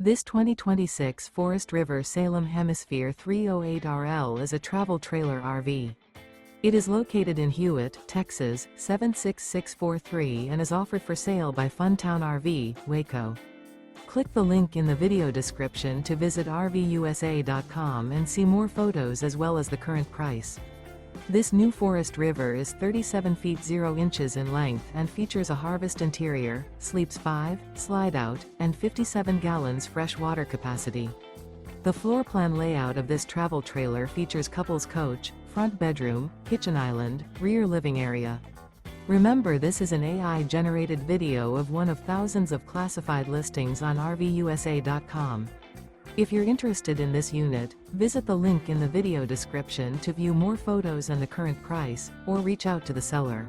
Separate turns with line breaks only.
This 2026 Forest River Salem Hemisphere 308RL is a travel trailer RV. It is located in Hewitt, Texas, 76643 and is offered for sale by Funtown RV, Waco. Click the link in the video description to visit RVUSA.com and see more photos as well as the current price. This new Forest River is 37 feet 0 inches in length and features a harvest interior, sleeps 5, slide-out, and 57 gallons fresh water capacity. The floor plan layout of this travel trailer features couples coach, front bedroom, kitchen island, rear living area. Remember, this is an AI-generated video of one of thousands of classified listings on RVUSA.com. If you're interested in this unit, visit the link in the video description to view more photos and the current price, or reach out to the seller.